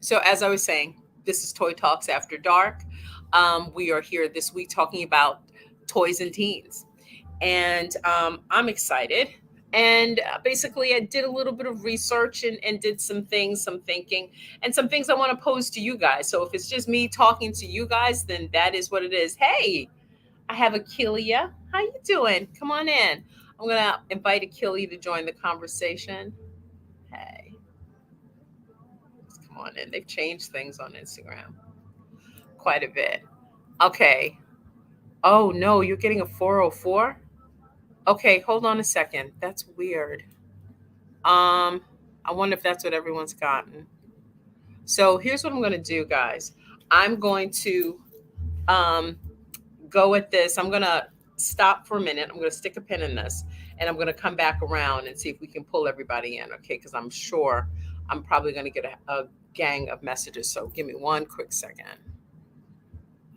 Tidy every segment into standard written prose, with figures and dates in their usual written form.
So, as I was saying, this is Toy Talks After Dark. We are here this week talking about toys and teens. And I'm excited. And basically, I did a little bit of research and did some things, some thinking, and some things I want to pose to you guys. So, if it's just me talking to you guys, then that is what it is. Hey, I have Achillia. How you doing? Come on in. I'm gonna invite Achillia to join the conversation. Hey, come on in. They've changed things on Instagram quite a bit. Okay. Oh no, you're getting a 404? Okay, hold on a second. That's weird. Um, I wonder if that's what everyone's gotten. So here's what I'm gonna do, guys. I'm going to um go at this. I'm gonna stop for a minute. I'm gonna stick a pin in this and I'm gonna come back around and see if we can pull everybody in, okay? Because I'm sure I'm probably gonna get a gang of messages. So give me one quick second.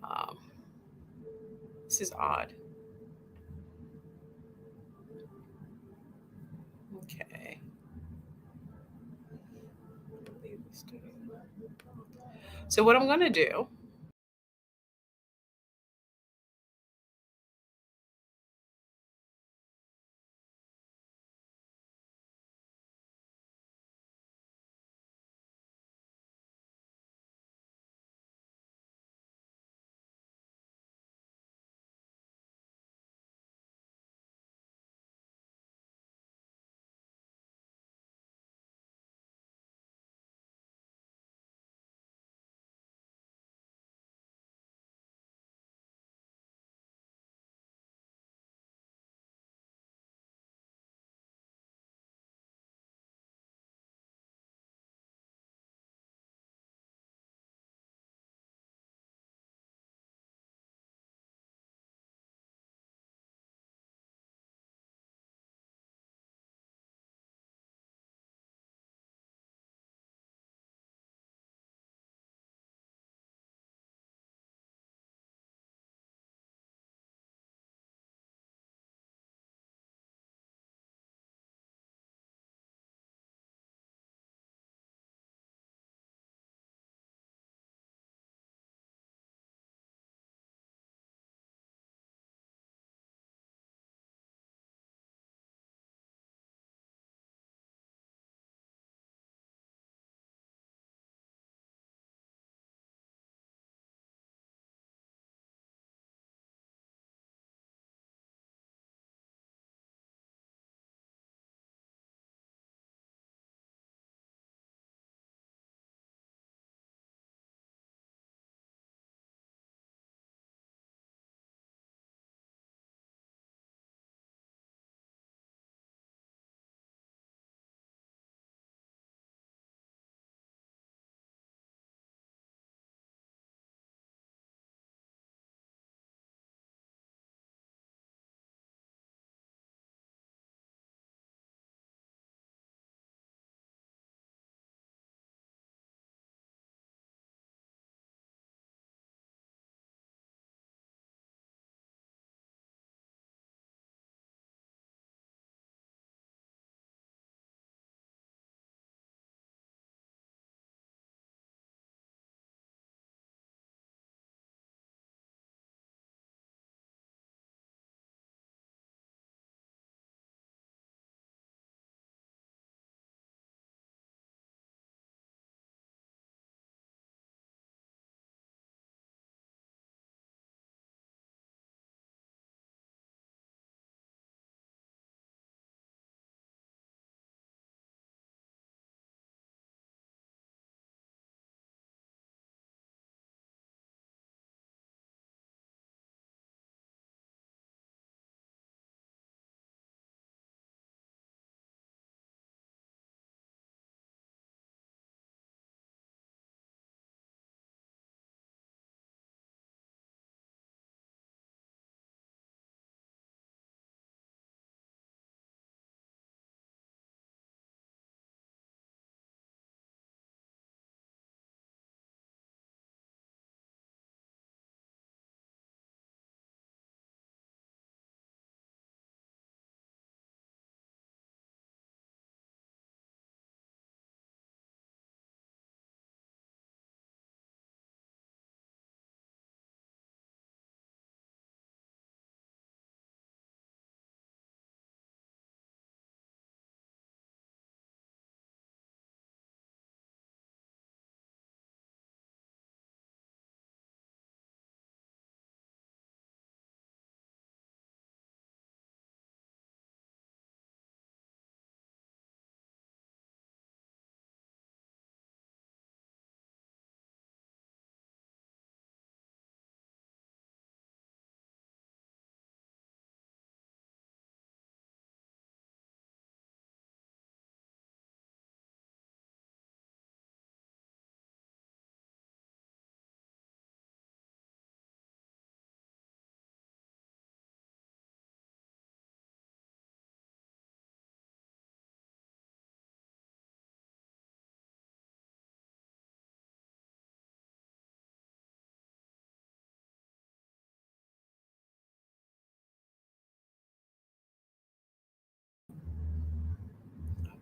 Um, this is odd. Okay. So what I'm gonna do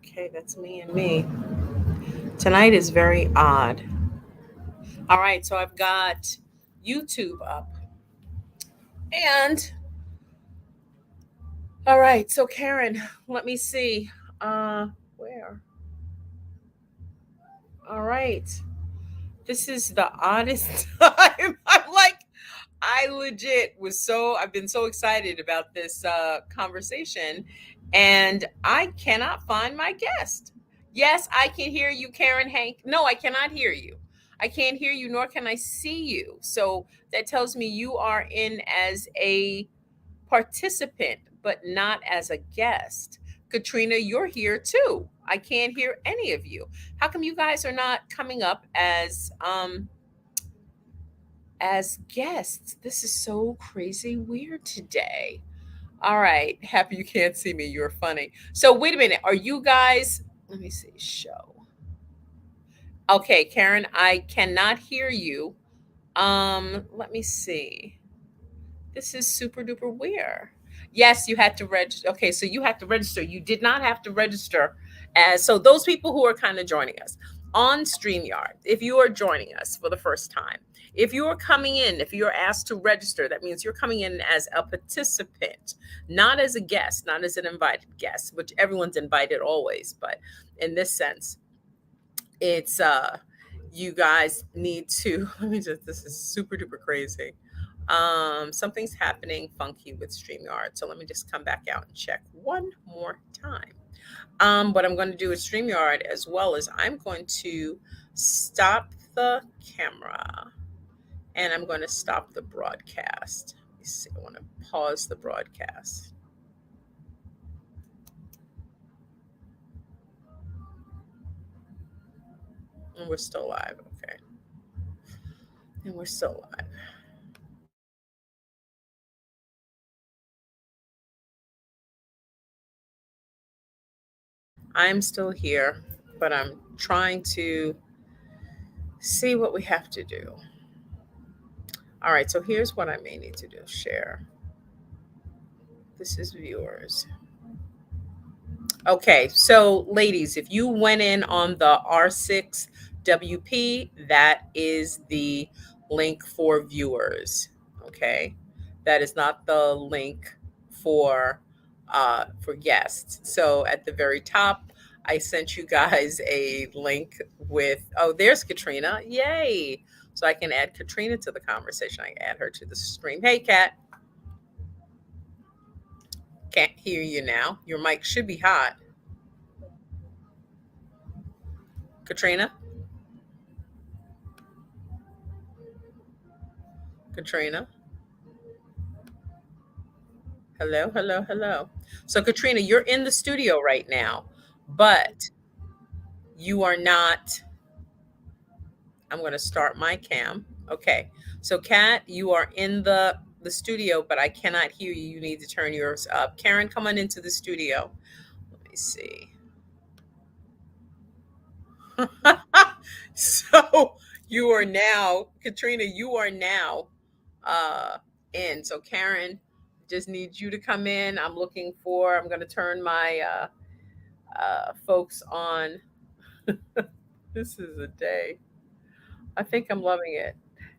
Okay, that's me and me. Tonight is very odd. All right, so I've got YouTube up. And all right, so Karen, let me see. Where? All right. This is the oddest time. I'm like, I legit was I've been so excited about this conversation, and I cannot find my guest. Yes, I can hear you, Karen Hank. No, I cannot hear you. I can't hear you, nor can I see you. So that tells me you are in as a participant, but not as a guest. Katrina, you're here too. I can't hear any of you. How come you guys are not coming up as guests? This is so crazy weird today. All right, happy you can't see me. You're funny. So wait a minute. Are you guys? Let me see. Show. Okay, Karen, I cannot hear you. Let me see. This is super duper weird. Yes, you had to register. Okay, so you have to register. You did not have to register as so those people who are kind of joining us on StreamYard, if you are joining us for the first time, if you are coming in, if you're asked to register, that means you're coming in as a participant, not as a guest, not as an invited guest, which everyone's invited always, but in this sense, it's you guys need to let me just this is super duper crazy. Something's happening funky with StreamYard. So let me just come back out and check one more time. What I'm going to do with StreamYard as well is I'm going to stop the camera and I'm going to stop the broadcast. Let me see. I want to pause the broadcast. And we're still live. Okay. And we're still live. I'm still here, but I'm trying to see what we have to do. All right, so here's what I may need to do. Share. This is viewers. Okay, so ladies, if you went in on the R6WP, that is the link for viewers. Okay, that is not the link for guests. So at the very top, I sent you guys a link with there's Katrina. Yay! So I can add Katrina to the conversation. I can add her to the stream. Hey, Kat. Can't hear you now. Your mic should be hot. Katrina? Katrina? Hello, hello, hello. So, Katrina, you're in the studio right now, but you are not. I'm going to start my cam. Okay. So, Kat, you are in the studio, but I cannot hear you. You need to turn yours up. Karen, come on into the studio. Let me see. So, you are now, Katrina, you are now uh in. So Karen, just need you to come in. I'm going to turn my folks on. This is a day. I think I'm loving it.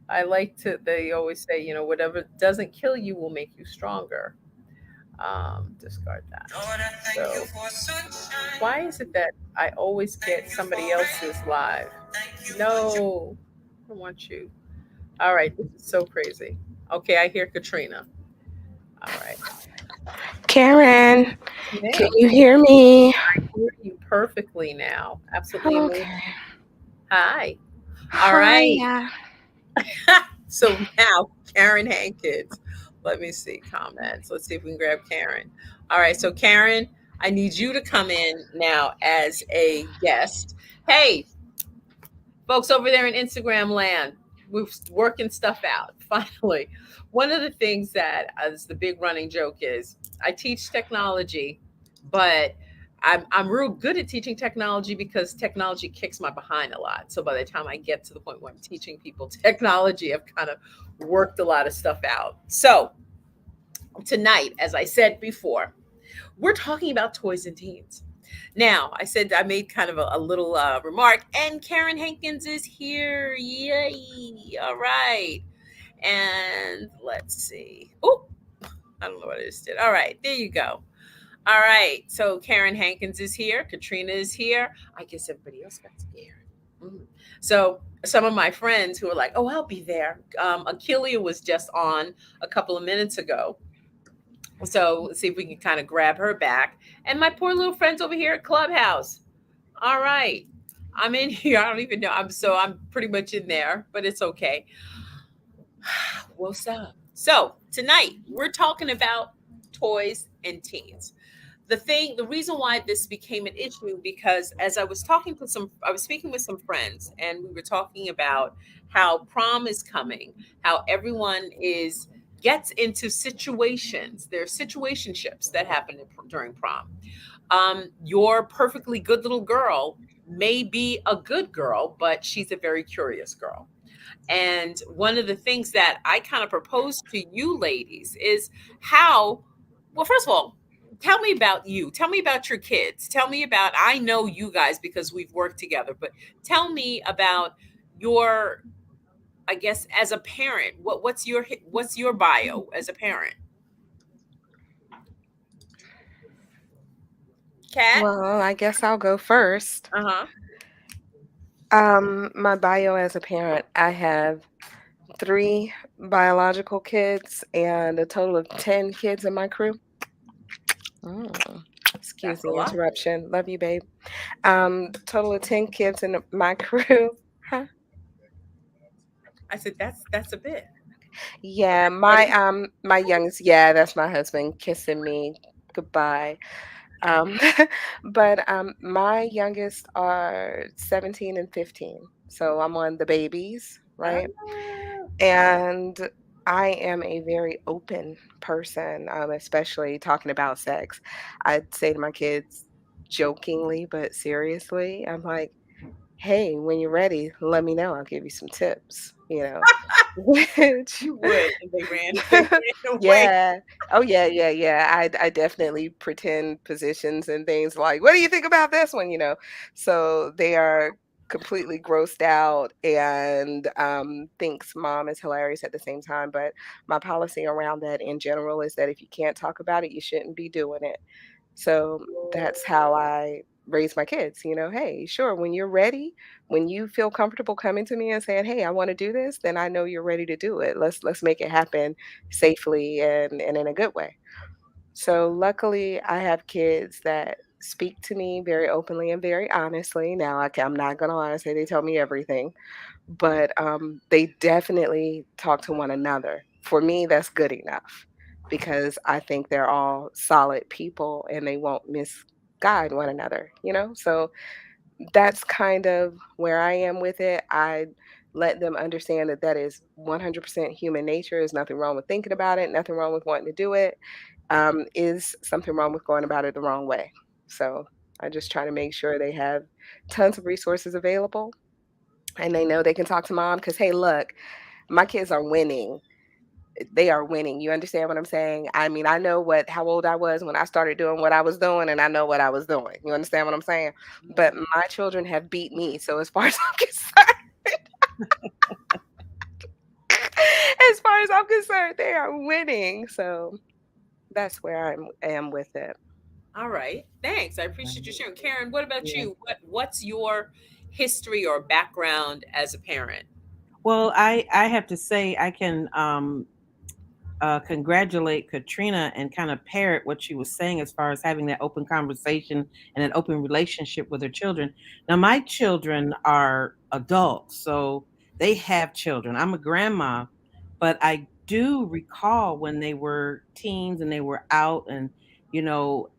I like to they always say, whatever doesn't kill you will make you stronger. Discard that. So why is it that I always get somebody else's live? No, I don't want you. All right, this is so crazy. Okay, I hear Katrina. All right. Karen, can Ma'am, you hear me? I hear you perfectly now. Absolutely amazing. Okay. Hi. All Hi. right. Yeah. So now, Karen Hankins. Let me see comments. Let's see if we can grab Karen. All right. So, Karen, I need you to come in now as a guest. Hey, folks over there in Instagram land, we're working stuff out. Finally, one of the things that is the big running joke is I teach technology, but I'm real good at teaching technology because technology kicks my behind a lot. So by the time I get to the point where I'm teaching people technology, I've kind of worked a lot of stuff out. So tonight, as I said before, we're talking about toys and teens. Now, I said I made kind of a little remark, and Karen Hankins is here. Yay! All right. And let's see. Oh, I don't know what I just did. All right, there you go. All right. So Karen Hankins is here. Katrina is here. I guess everybody else got scared. Mm. So some of my friends who were like, "Oh, I'll be there." Achillia was just on a couple of minutes ago, so let's see if we can kind of grab her back. And my poor little friends over here at Clubhouse. All right. I'm in here. I don't even know. I'm pretty much in there, but it's okay. What's up? So tonight we're talking about toys and teens. The reason why this became an issue, because as I was speaking with some friends, and we were talking about how prom is coming, how everyone is gets into situations. There are situationships that happen during prom. Your perfectly good little girl may be a good girl, but she's a very curious girl. And one of the things that I kind of propose to you ladies is how, well, first of all, tell me about you. Tell me about your kids. Tell me about, I know you guys because we've worked together, but tell me about your, I guess, as a parent. What's your bio as a parent? Kat? Well, I guess I'll go first. Uh-huh. My bio as a parent, I have 3 biological kids and a total of 10 kids in my crew. Mm, excuse That's a the lot. interruption. Love you, babe. Total of 10 kids in my crew. Huh? I said that's a bit. Okay, Yeah, ready? my youngest, yeah, that's my husband kissing me goodbye. Um, but my youngest are 17 and 15. So I'm on the babies, right? Ah, And I am a very open person, especially talking about sex. I'd say to my kids jokingly, but seriously, I'm like, hey, when you're ready, let me know. I'll give you some tips, which you would. And they ran away. yeah. Oh, yeah, yeah, yeah. I definitely pretend positions and things like, "What do you think about this one?" So they are completely grossed out and, thinks mom is hilarious at the same time, but my policy around that in general is that if you can't talk about it, you shouldn't be doing it. So that's how I raise my kids, "Hey, sure, when you're ready, when you feel comfortable coming to me and saying, 'Hey, I wanna do this,' then I know you're ready to do it. Let's make it happen safely and in a good way." So luckily, I have kids that speak to me very openly and very honestly. Now, I'm not gonna lie and say they tell me everything, but, they definitely talk to one another. For me, that's good enough because I think they're all solid people and they won't misguide one another, So that's kind of where I am with it. I let them understand that that is 100% human nature. There's nothing wrong with thinking about it, nothing wrong with wanting to do it. Is something wrong with going about it the wrong way. So I just try to make sure they have tons of resources available and they know they can talk to mom because, hey, look, my kids are winning. They are winning. You understand what I'm saying? I mean, I know how old I was when I started doing what I was doing, and I know what I was doing. You understand what I'm saying? But my children have beat me. So as far as I'm concerned, as far as I'm concerned, they are winning. So that's where I am with it. All right. Thanks. I appreciate you Um, sharing. Karen, what about yeah. you? What's your history or background as a parent? Well, I have to say I can congratulate Katrina and kind of parrot what she was saying as far as having that open conversation and an open relationship with her children. Now, my children are adults, so they have children. I'm a grandma, but I do recall when they were teens and they were out and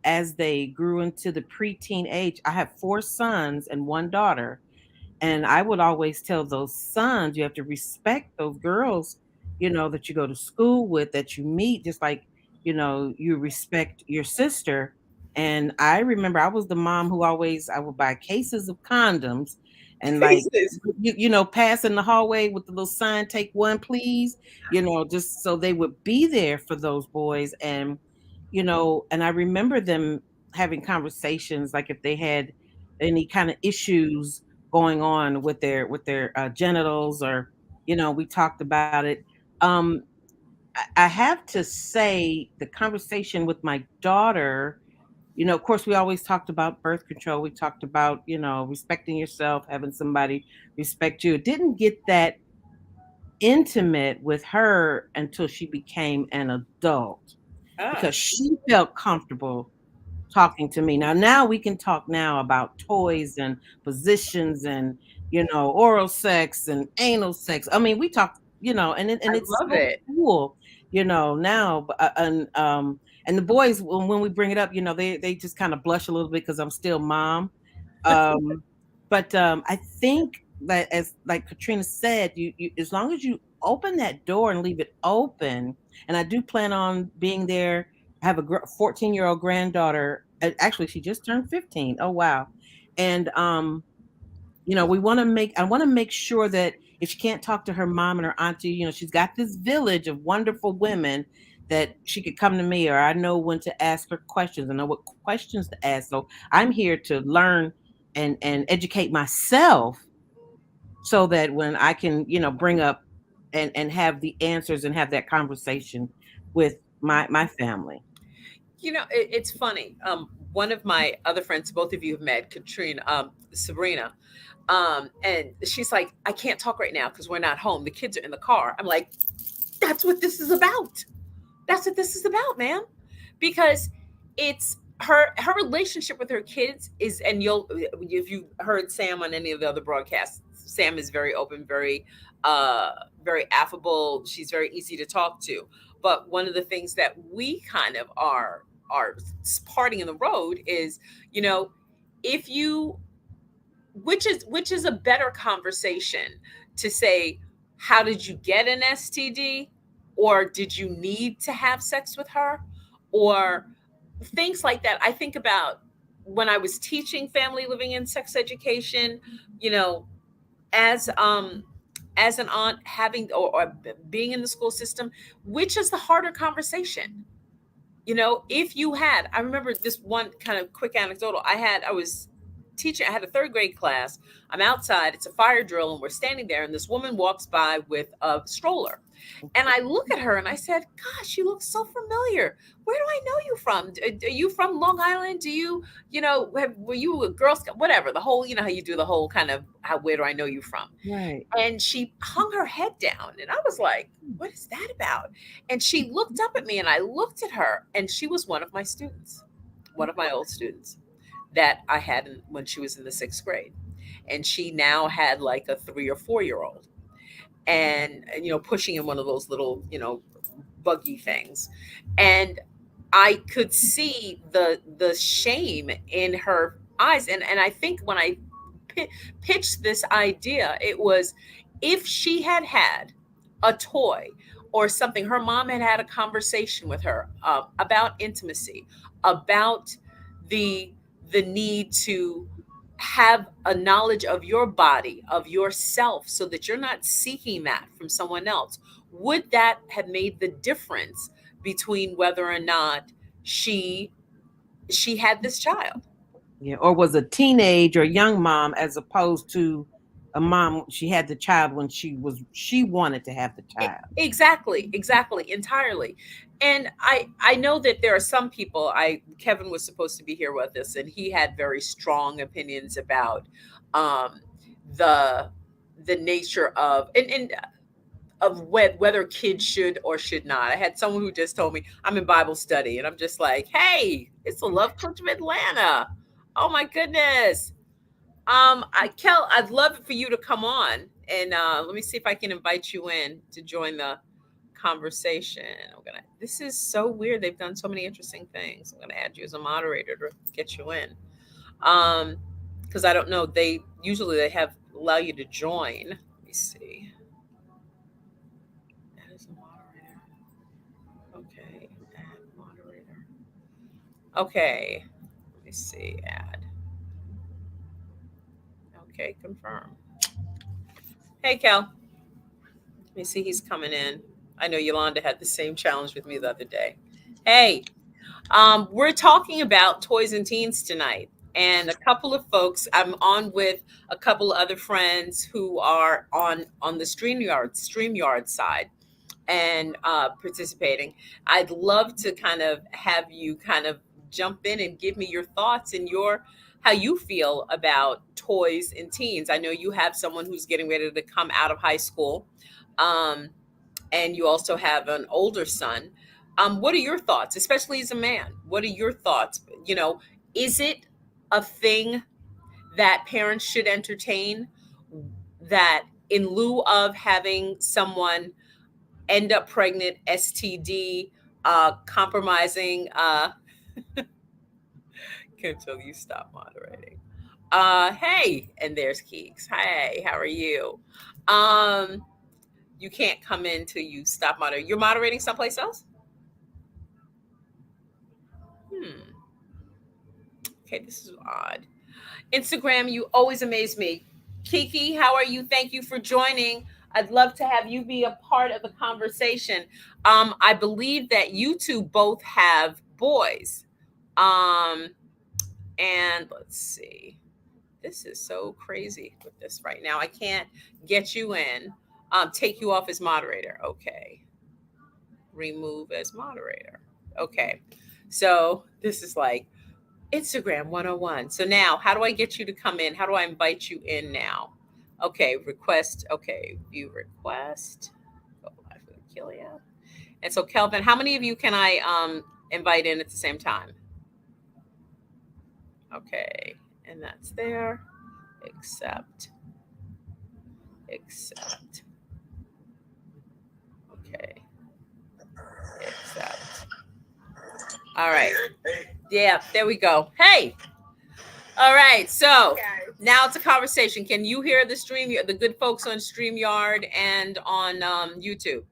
as they grew into the preteen age. I have 4 sons and 1 daughter, and I would always tell those sons, you have to respect those girls, that you go to school with, that you meet, just like, you respect your sister. And I remember I was the mom who always, I would buy cases of condoms and like, Faces. pass in the hallway with the little sign, take one, please, just so they would be there for those boys. And I remember them having conversations, like if they had any kind of issues going on with their genitals, or we talked about it. Um, I have to say the conversation with my daughter, of course, we always talked about birth control. We talked about, respecting yourself, having somebody respect you. It didn't get that intimate with her until she became an adult, Ah, because she felt comfortable talking to me. Now we can talk now about toys and positions and, oral sex and anal sex. I mean, we talk, I and it's love so it. cool, now. And the boys, when we bring it up, they just kind of blush a little bit because I'm still mom. Um, but I think that, as like Katrina said, you as long as you open that door and leave it open, and I do plan on being there. I have a 14-year-old granddaughter. Actually, she just turned 15. Oh wow! And I want to make sure that if she can't talk to her mom and her auntie, she's got this village of wonderful women that she could come to me, or I know when to ask her questions. I know what questions to ask. So I'm here to learn and educate myself, so that when I can, bring up and have the answers and have that conversation with my family. It's funny. One of my other friends, both of you have met, Katrina, Sabrina, and she's like, I can't talk right now because we're not home. The kids are in the car. I'm like, that's what this is about. That's what this is about, man. Because it's her relationship with her kids is, and you'll, if you heard Sam on any of the other broadcasts, Sam is very open, uh very affable. She's very easy to talk to. But one of the things that we kind of are parting in the road is, you know, if you, which is a better conversation, to say, how did you get an STD, or did you need to have sex with her, or things like that. I think about when I was teaching family living and sex education, you know, as as an aunt, having, or being in the school system, which is the harder conversation. If you had, I remember this one kind of quick anecdotal. I was teaching, I had a third grade class. I'm outside, it's a fire drill, and we're standing there, and this woman walks by with a stroller. And I look at her and I said, gosh, you look so familiar. Where do I know you from? Are you from Long Island? Do you, were you a Girl Scout? Whatever, the whole, how you do the whole kind of, where do I know you from? Right. And she hung her head down, and I was like, what is that about? And she looked up at me, and I looked at her, and she was one of my students, one of my old students that I had when she was in the sixth grade. And she now had like a 3 or 4 year old, and pushing in one of those little, buggy things. And I could see the shame in her eyes. And I think when I pitched this idea, it was, if she had had a toy or something, her mom had had a conversation with her about intimacy, about the the need to have a knowledge of your body, of yourself, so that you're not seeking that from someone else, would that have made the difference between whether or not she she had this child? Yeah, or was a teenage or young mom, as opposed to a mom, she had the child when she wanted to have the child. Exactly, exactly, entirely. And I know that there are some people. I Kevin was supposed to be here with us, and he had very strong opinions about um the the nature of, and of whether kids should or should not. I had someone who just told me, I'm in Bible study, and I'm just like, hey, it's the Love Coach of Atlanta. Oh my goodness. Kel, I'd love for you to come on, and let me see if I can invite you in to join the conversation. I'm gonna. This is so weird. They've done so many interesting things. I'm gonna add you as a moderator to get you in. Um, because I don't know. They usually they have allow you to join. Let me see. Add as a moderator. Okay, add moderator. Okay, let me see. Add. Okay, confirm. Hey, Kel. Let me see. He's coming in. I know Yolanda had the same challenge with me the other day. Hey, We're talking about toys and teens tonight, and a couple of folks. I'm on with a couple of other friends who are on the Streamyard side and participating. I'd love to kind of have you kind of jump in and give me your thoughts and your how you feel about toys and teens. I know you have someone who's getting ready to come out of high school. Um, and you also have an older son. What are your thoughts, especially as a man? What are your thoughts? Is it a thing that parents should entertain, that in lieu of having someone end up pregnant, STD, compromising? Until you stop moderating. Hey, and there's Keeks. Hey, how are you? Um, you can't come in till you stop moderating. You're moderating someplace else? Hmm. Okay, this is odd. Instagram, you always amaze me. Kiki, how are you? Thank you for joining. I'd love to have you be a part of the conversation. I believe that you two both have boys. Um, and let's see. This is so crazy with this right now. I can't get you in. Take you off as moderator. Okay. Remove as moderator. Okay. So this is like Instagram 101. So now, how do I get you to come in? How do I invite you in now? Okay, request. Okay, view request. Go live with Kilia. And so, Kelvin, how many of you can I invite in at the same time? Okay, and that's there. Accept. Accept. Okay, accept. All right. Yeah, there we go. Hey. All right. So now it's a conversation. Can you hear the good folks on StreamYard and on YouTube?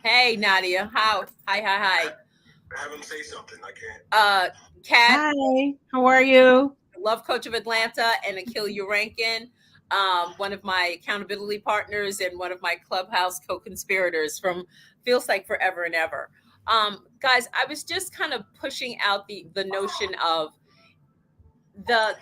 Hey, Nadia. How? Hi, hi, hi. Have him say something. I can't. Kat, Hi, how are you? Love Coach of Atlanta, and Akil Urankin, one of my accountability partners and one of my clubhouse co-conspirators from feels like forever and ever. Guys, I was just kind of pushing out the notion of the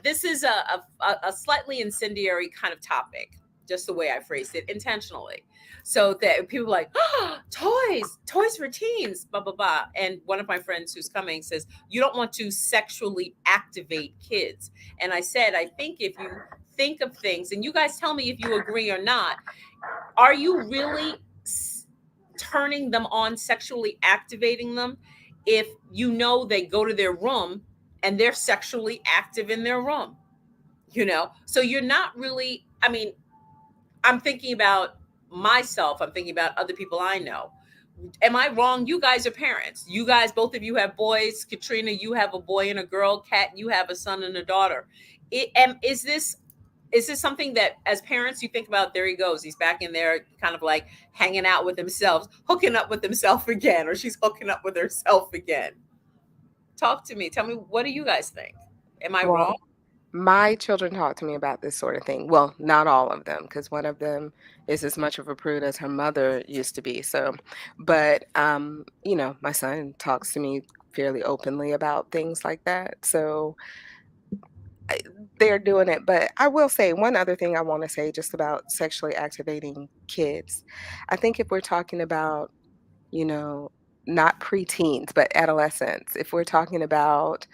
this is a slightly incendiary kind of topic, just the way I phrased it intentionally, so that people are like, oh, toys for teens, blah blah blah. And one of my friends who's coming says you don't want to sexually activate kids, and I said I think if you think of things, and you guys tell me if you agree or not, are you really turning them on, sexually activating them, if you know they go to their room and they're sexually active in their room? So you're not really, I mean, I'm thinking about myself, I'm thinking about other people I know. Am I wrong? You guys are parents. You guys, both of you have boys. Katrina, you have a boy and a girl. Kat, you have a son and a daughter. Is this something that as parents you think about, there he goes, he's back in there kind of like hanging out with himself, hooking up with himself again, or she's hooking up with herself again? Talk to me. Tell me, what do you guys think? Am I Well, wrong? my children talk to me about this sort of thing. Well, not all of them, because one of them is as much of a prude as her mother used to be. So, but my son talks to me fairly openly about things like that. So they're doing it. But I will say one other thing I want to say just about sexually activating kids. I think if we're talking about, you know, not preteens, but adolescents, if we're talking about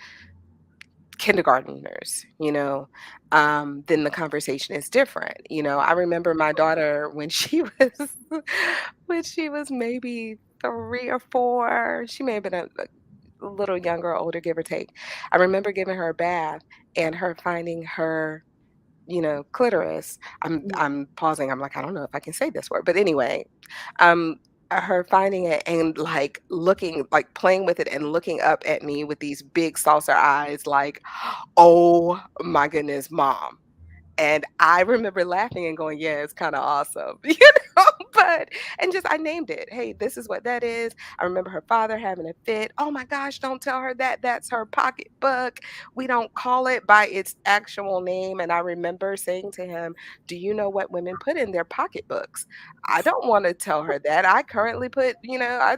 kindergarteners, then the conversation is different. I remember my daughter when she was when she was maybe 3 or 4. She may have been a little younger or older, give or take. I remember giving her a bath and her finding her clitoris. I'm pausing. I'm like, I don't know if I can say this word, but anyway, um, her finding it and like looking, like playing with it and looking up at me with these big saucer eyes, like, oh my goodness, mom. And I remember laughing and going, yeah, it's kind of awesome, know, what? And just I named it. Hey, this is what that is. I remember her father having a fit. Oh my gosh, don't tell her that. That's her pocketbook. We don't call it by its actual name. And I remember saying to him, do you know what women put in their pocketbooks? I don't want to tell her that. I currently put, I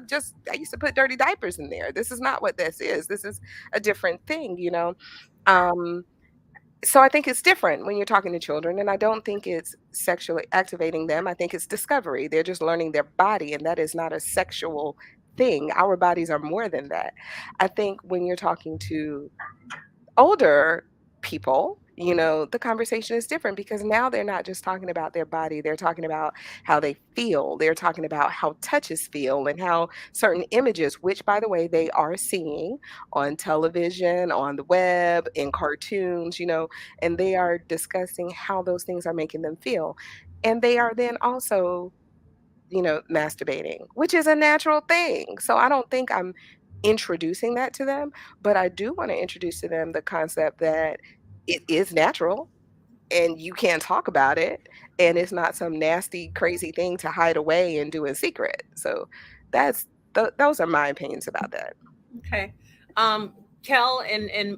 used to put dirty diapers in there. This is not what this is. This is a different thing. Um, so I think it's different when you're talking to children, and I don't think it's sexually activating them. I think it's discovery. They're just learning their body, and that is not a sexual thing. Our bodies are more than that. I think when you're talking to older people, the conversation is different because now they're not just talking about their body, they're talking about how they feel. They're talking about how touches feel and how certain images, which by the way, they are seeing on television, on the web, in cartoons, and they are discussing how those things are making them feel. And they are then also masturbating, which is a natural thing. So I don't think I'm introducing that to them, but I do want to introduce to them the concept that it is natural and you can talk about it and it's not some nasty, crazy thing to hide away and do in secret. So that's those are my opinions about that. Okay. Um, Kel and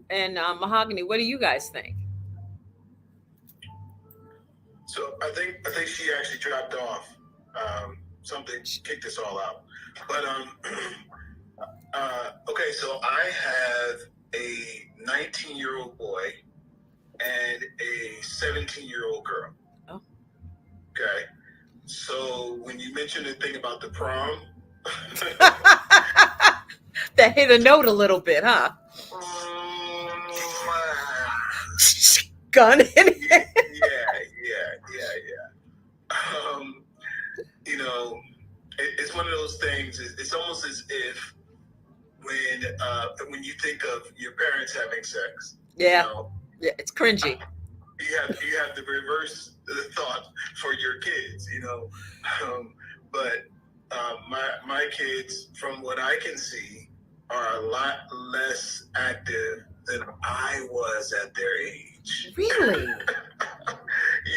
Mahogany, what do you guys think? So I think she actually dropped off. Something kicked us all out. But okay, so I have a 19-year-old boy and a 17-year-old girl. Oh. Okay. So when you mentioned the thing about the prom, That hit a note a little bit, huh? Gun in yeah, it. yeah. It's one of those things. It's almost as if when you think of your parents having sex, Yeah. Yeah, it's cringy. you have the reverse thought for your kids, but my kids, from what I can see, are a lot less active than I was at their age. Really?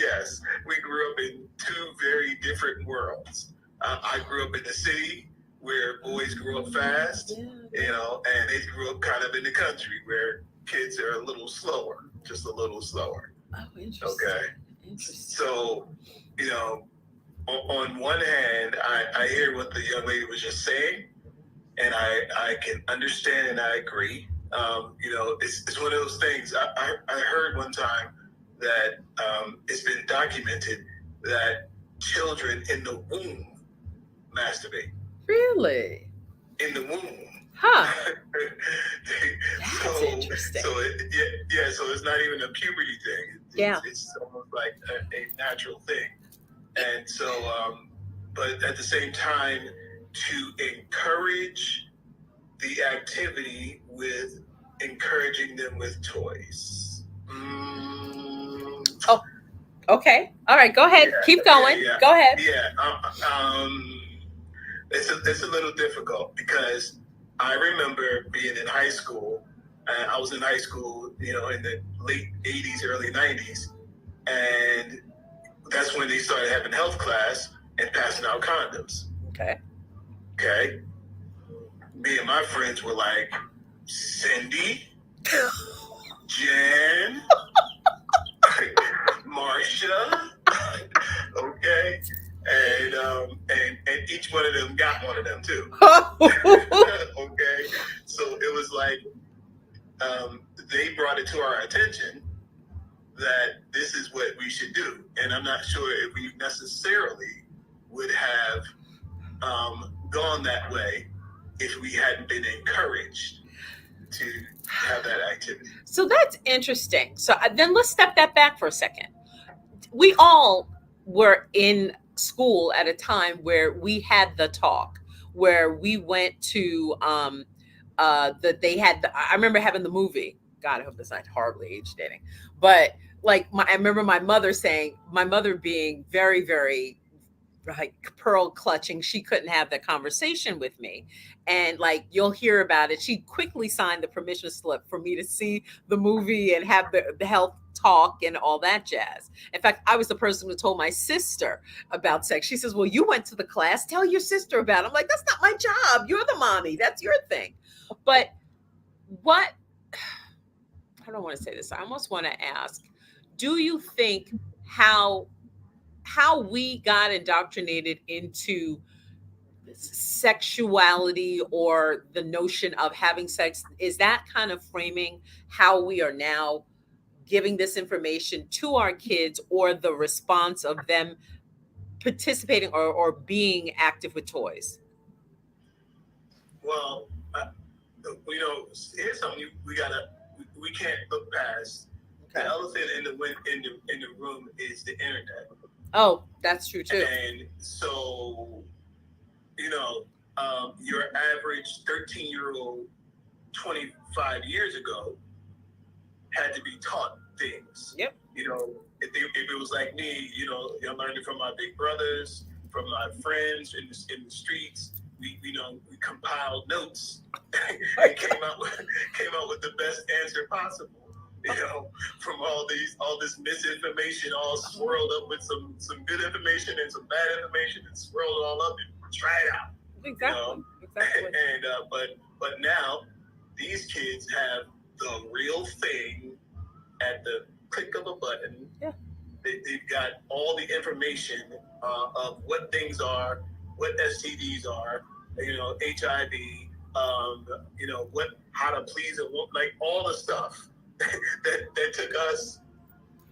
Yes, we grew up in two very different worlds. I grew up in the city where boys grew up fast, and they grew up kind of in the country where kids are a little slower, just a little slower. Oh, interesting. Okay. Interesting. So, on one hand, I hear what the young lady was just saying, and I can understand and I agree. It's one of those things. I heard one time that it's been documented that children in the womb masturbate. Really? In the womb. Huh. so, That's interesting. So so it's not even a puberty thing. It's almost like a natural thing. And so, but at the same time, to encourage the activity with encouraging them with toys. Oh, okay. All right. Go ahead. Keep going. Go ahead. Yeah. It's a little difficult because I remember being in high school. I was in high school, in the late 80s, early 90s. And that's when they started having health class and passing out condoms. Okay. Okay. Me and my friends were like, Cindy, Jen, Marsha, okay, and each one of them got one of them too. Okay, so it was like they brought it to our attention that this is what we should do, and I'm not sure if we necessarily would have gone that way if we hadn't been encouraged to have that activity. So that's interesting. So then let's step that back for a second. We all were in school at a time where we had the talk, where we went to they had I remember having the movie. God, I hope that's not horribly age dating. But like I remember my mother being very, very like pearl clutching, she couldn't have that conversation with me. And like you'll hear about it, she quickly signed the permission slip for me to see the movie and have the health talk and all that jazz. In fact, I was the person who told my sister about sex. She says, well, you went to the class, tell your sister about it. I'm like, that's not my job, you're the mommy, that's your thing. But what, I don't want to say this, I almost want to ask, do you think how we got indoctrinated into sexuality or the notion of having sex, is that kind of framing how we are now giving this information to our kids, or the response of them participating or being active with toys? Well, here's something we can't look past. The Okay. elephant in the room is the internet, Oh, that's true too. and so your average 13-year-old 25 years ago had to be taught things. Yep. If it was like me, I learned it from my big brothers, from my friends in the streets. We compiled notes and came out with the best answer possible. From all this misinformation, all swirled up with some good information and some bad information, and swirled it all up and try it out. Exactly. Exactly. And but now these kids have the real thing at the click of a button. Yeah. They've got all the information of what things are, what STDs are, HIV, how to please a woman, like all the stuff that took us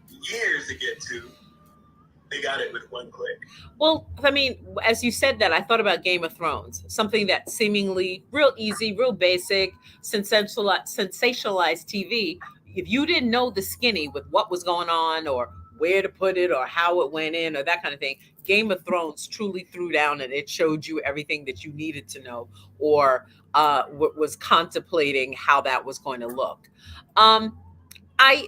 years to get to. They got it with one click. Well, I mean, as you said that, I thought about Game of Thrones, something that seemingly real easy, real basic, sensationalized TV. If you didn't know the skinny with what was going on, or where to put it, or how it went in, or that kind of thing, Game of Thrones truly threw down and it showed you everything that you needed to know, or was contemplating how that was going to look. Um, I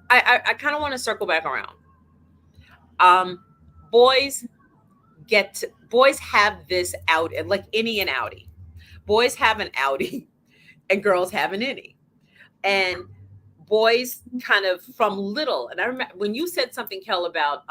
I kind of want to circle back around. Um, boys boys have this out, like any and outie. Boys have an outie, and girls have an innie. And boys kind of from little, and I remember when you said something, Kel, about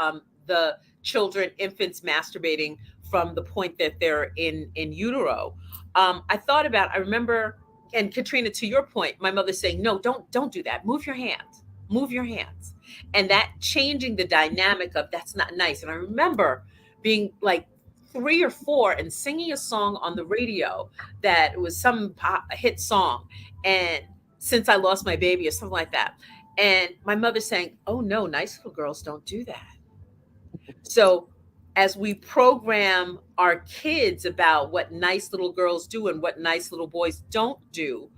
the children, infants masturbating from the point that they're in utero. I thought about, I remember, and Katrina, to your point, my mother saying, no, don't do that, move your hands, move your hands. And that changing the dynamic of, that's not nice. And I remember being like 3 or 4 and singing a song on the radio that was some hit song, and since I lost my baby or something like that. And my mother saying, oh no, nice little girls don't do that. So as we program our kids about what nice little girls do and what nice little boys don't do,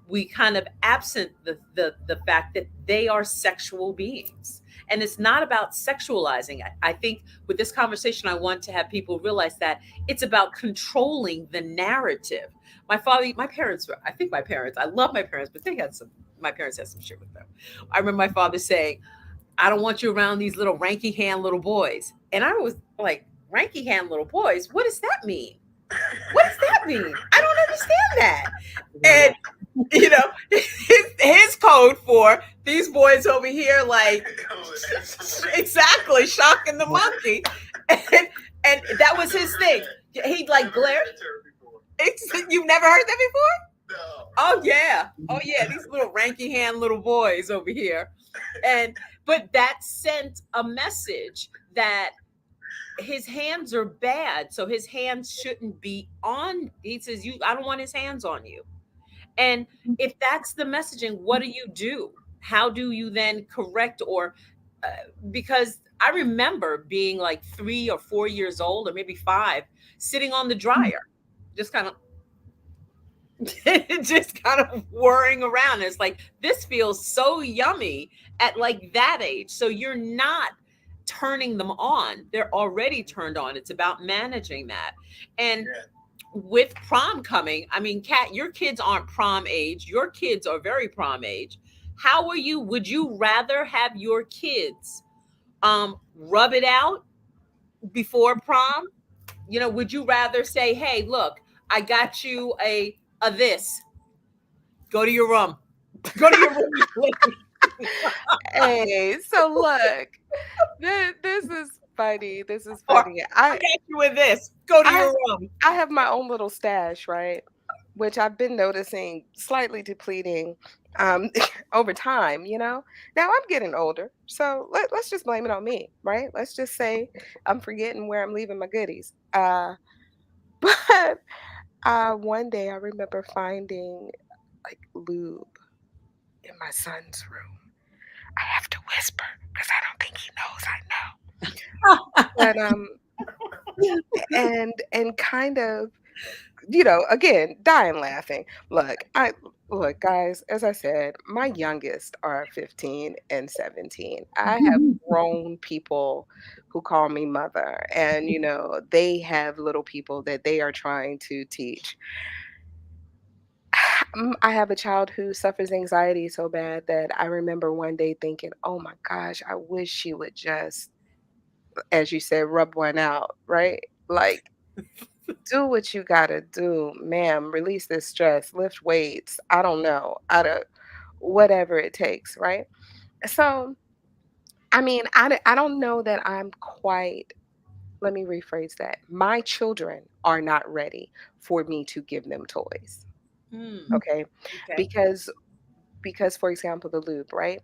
we kind of absent the fact that they are sexual beings. And it's not about sexualizing. I think with this conversation, I want to have people realize that it's about controlling the narrative. My father, my parents, I think my parents, I love my parents, but my parents had some shit with them. I remember my father saying, I don't want you around these little ranky hand little boys. And I was like, ranky hand little boys? What does that mean? What does that mean? I don't understand that. And, his code for these boys over here, like, exactly, shocking the monkey. And that was his thing. He'd like glare. You've never heard that before? No. Oh yeah, these little ranky hand little boys over here. But that sent a message that his hands are bad, so his hands shouldn't be on. He says, I don't want his hands on you. And if that's the messaging, what do you do? How do you then correct, or because I remember being like 3 or 4 years old, or maybe 5, sitting on the dryer, just kind of just kind of whirring around. It's like, this feels so yummy at like that age. So you're not turning them on. They're already turned on. It's about managing that. And with prom coming, I mean, Kat, your kids aren't prom age. Your kids are very prom age. How are you? Would you rather have your kids rub it out before prom, would you rather say, "Hey, look, I got you a this. Go to your room. Go to your room and play." Hey, so look, this is funny. This is Or funny. I got you a this. Go to I your room. I have my own little stash, right? Which I've been noticing slightly depleting um over time, you know? Now I'm getting older, so let's just blame it on me, right? Let's just say I'm forgetting where I'm leaving my goodies. But one day I remember finding like lube in my son's room. I have to whisper because I don't think he knows I know. But and kind of, again, dying laughing. Look, guys, as I said, my youngest are 15 and 17. I have grown people who call me mother, and they have little people that they are trying to teach. I have a child who suffers anxiety so bad that I remember one day thinking, "Oh my gosh, I wish she would just, as you said, rub one out, right? Like, do what you gotta do, ma'am. Release this stress, lift weights. I don't know, out of whatever it takes, right?" So, I mean, I don't know that I'm quite. Let me rephrase that. My children are not ready for me to give them toys. Hmm. Okay, Okay. because for example, the lube, right?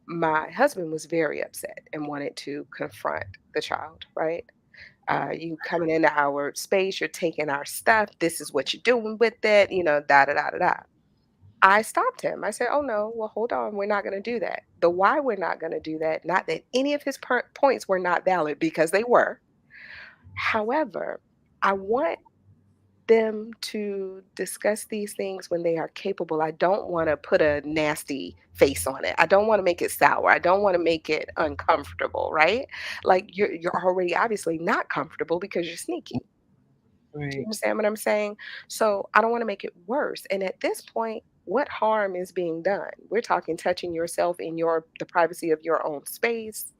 My husband was very upset and wanted to confront the child, right? You coming into our space, you're taking our stuff. This is what you're doing with it, da da da da da. I stopped him. I said, "Oh no, well, hold on. We're not going to do that. The why we're not going to do that, not that any of his points were not valid because they were. However, I want them to discuss these things when they are capable. I don't want to put a nasty face on it. I don't want to make it sour. I don't want to make it uncomfortable, right? Like you're already obviously not comfortable because you're sneaky. Do you Right. understand what I'm saying? So I don't want to make it worse. And at this point, what harm is being done? We're talking touching yourself in the privacy of your own space.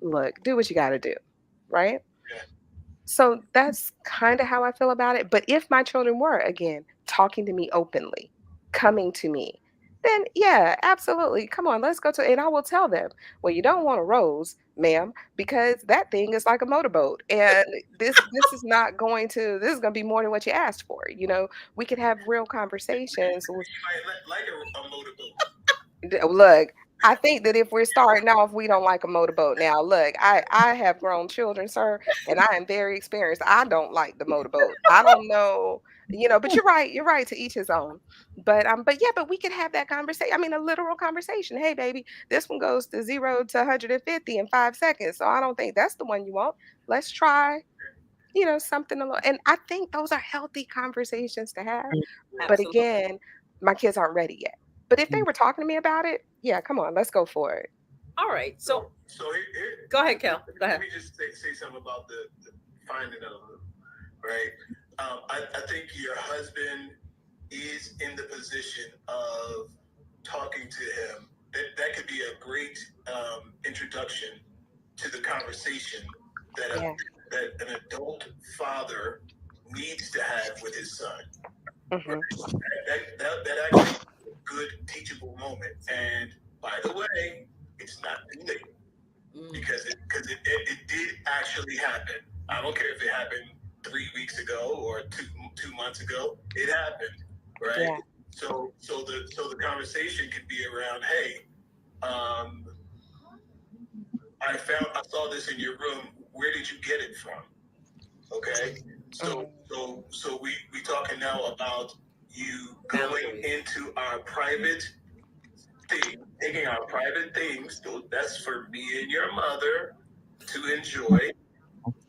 Look, do what you got to do, right? So that's kind of how I feel about it. But if my children were, again, talking to me openly, coming to me, then yeah, absolutely. Come on, let's go to, and I will tell them, well, you don't want a rose, ma'am, because that thing is like a motorboat. And this is not going to, this is going to be more than what you asked for. We could have real conversations. You might like a motorboat. Look, I think that if we're starting off, we don't like a motorboat. Now, look, I have grown children, sir, and I am very experienced. I don't like the motorboat. I don't know, but you're right. You're right. To each his own. But yeah, but we could have that conversation. I mean, a literal conversation. Hey, baby, this one goes to 0 to 150 in 5 seconds. So I don't think that's the one you want. Let's try, something a little. And I think those are healthy conversations to have. But Absolutely. again, my kids aren't ready yet. But if they were talking to me about it, yeah, come on, let's go for it. All right. So Here, go ahead, Kel. Go let ahead. me just say something about the finding of them, right? I think your husband is in the position of talking to him. That could be a great introduction to the conversation that Yeah. that an adult father needs to have with his son. Hmm. That actually is a good teachable moment. And by the way, it's not too late Mm. because it did actually happen. I don't care if it happened 3 weeks ago or 2 months ago. It happened, right? Yeah. So the conversation could be around, hey, um, I saw this in your room. Where did you get it from? Okay. So Hmm. we talking now about you going into our private thing, taking our private things. So that's for me and your mother to enjoy.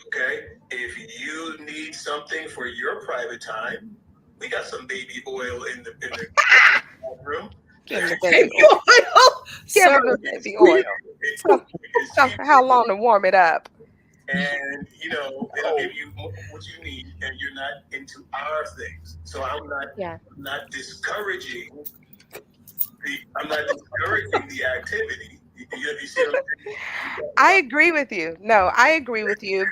Okay. If you need something for your private time, we got some baby oil in the room. Give me the Baby baby oil. oil, Give sir. me the baby oil. So, so how long to warm it up? and it'll give you what you need, and you're not into our things. So Yeah. I'm not discouraging I'm not discouraging the activity. You see what I'm saying? I agree with you. No, I agree with you.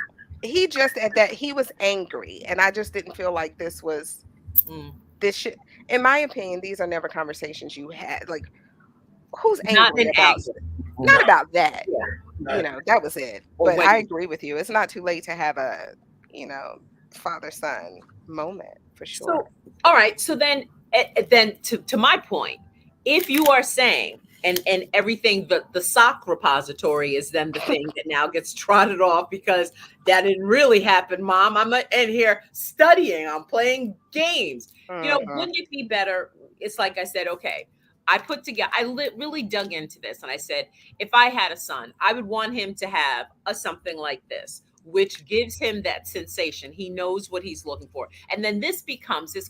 he just at that he was angry, and I just didn't feel like Mm. this should, in my opinion, these are never conversations you had. Like, who's Not angry in about anger. not No, about that. Yeah. You know, that was it. Or But when I you. agree with you. It's not too late to have a, you know, father-son moment for sure. So, all right. So then to my point, if you are saying, and everything, the sock repository is then the thing that now gets trotted off because that didn't really happen, Mom. I'm in here studying. I'm playing games. Mhm. Wouldn't it be better? It's like I said, okay. I put together. Really dug into this, and I said, if I had a son, I would want him to have a something like this, which gives him that sensation. He knows what he's looking for. And then this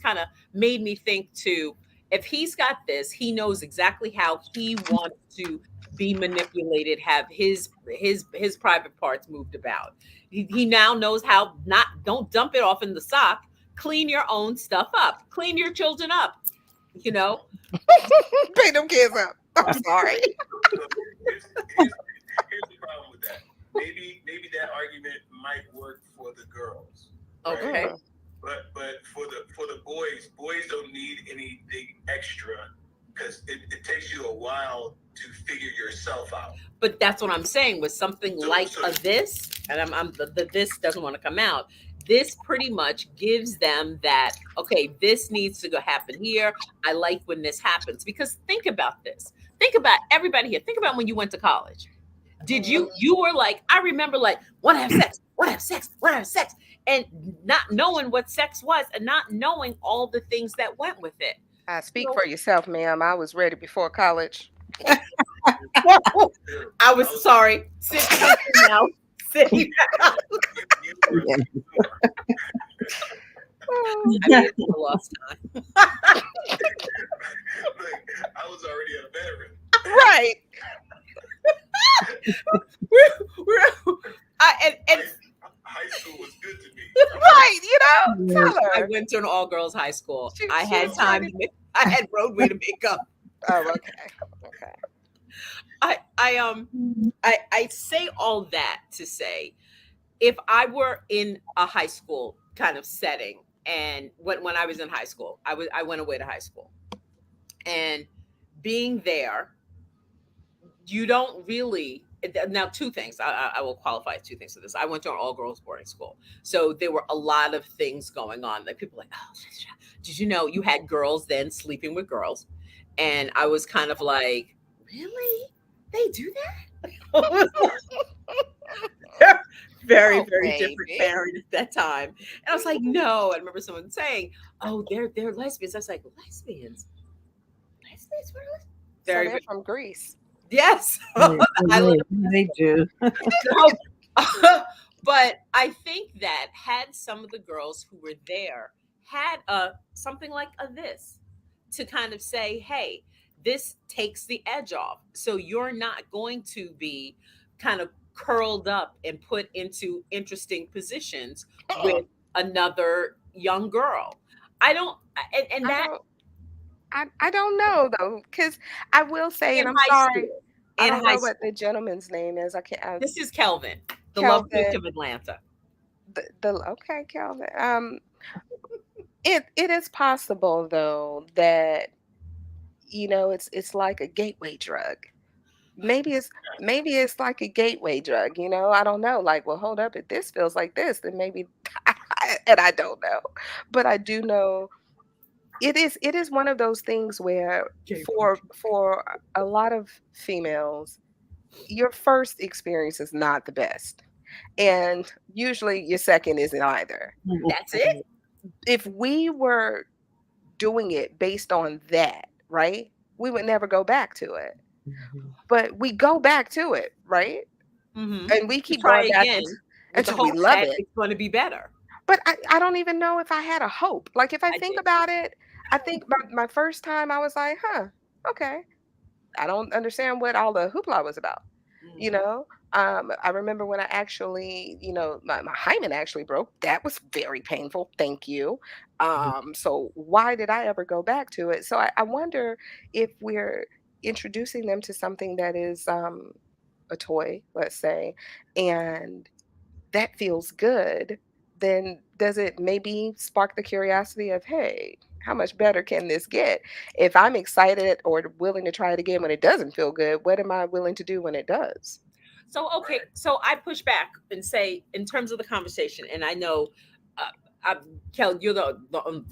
kind of made me think too, if he's got this, he knows exactly how he wants to be manipulated, have his private parts moved about. He now knows how not don't dump it off in the sock. Clean your own stuff up. Clean your children up. You know, Pay them kids up. I'm sorry. so here's the problem with that. Maybe that argument might work for the girls, right? okay. Mm. But for the boys don't need anything extra because it takes you a while to figure yourself out. But that's what I'm saying with something So like so a this, and the this doesn't want to come out. This pretty much gives them that, okay, this needs to go happen here. I like when this happens because think about this. Think about everybody here. Think about when you went to college. Did Mhm. you were like, I remember like, want to have sex, want to have sex, want to have sex, and not knowing what sex was and not knowing all the things that went with it. Speak So for yourself, ma'am. I was ready before college. I I was was sorry. Sit now. Sit. you were Yeah. Oh, I mean, it's a lost time. like I was already a veteran. right. we're and High school was good to me. Right. You know, Right. tell I her. went to an all girls high school. I She had was time ready. to make. I had roadway to make up. Oh, okay. Okay. I say all that to say, if I were in a high school kind of setting, and when I was in high school, I went away to high school, and being there, you don't really. Now, two things. I will qualify two things for this. I went to an all girls boarding school, so there were a lot of things going on. Like people like, oh, did you know you had girls then sleeping with girls, and I was kind of like, really? They do that? Very, Oh, very different baby. parent at that time. And I was like, no. I remember someone saying, oh, they're lesbians. I was like, lesbians? Lesbians? What are lesbians? So Very, they're from Greece. yes. Yeah, The island they do. of but I think that had some of the girls who were there had something like a this to kind of say, hey, this takes the edge off. So you're not going to be kind of curled up and put into interesting positions Uh-uh. with another young girl. I don't, and I that don't. I don't know though, because I will say, in and I'm high sorry, school, I in don't high know what school, the gentleman's name is. I can't. this is Kelvin, the love coach Kelvin. of Atlanta. The okay, Kelvin. It is possible though that it's like a gateway drug. Maybe it's maybe it's like a gateway drug. I don't know. Like, well, hold up, if this feels like this, then maybe, and I don't know, but I do know it is one of those things where for a lot of females, your first experience is not the best, and usually your second isn't either. That's it. If we were doing it based on that, right, we would never go back to it. But we go back to it, right? Mm-hmm. And we To keep try going back again with the until we hopes love that it. it's going to be better. But I don't even know if I had a hope. Like, if I I think did. about it, I think my first time I was like, huh, okay. I don't understand what all the hoopla was about. You Mm. know, I remember when I actually, my hymen actually broke. That was very painful. Thank you. So why did I ever go back to it? So I wonder if we're introducing them to something that is a toy, let's say, and that feels good, then does it maybe spark the curiosity of, hey, how much better can this get? If I'm excited or willing to try it again when it doesn't feel good, what am I willing to do when it does? So okay, so I push back and say, in terms of the conversation, and I know, uh, Kel, you're the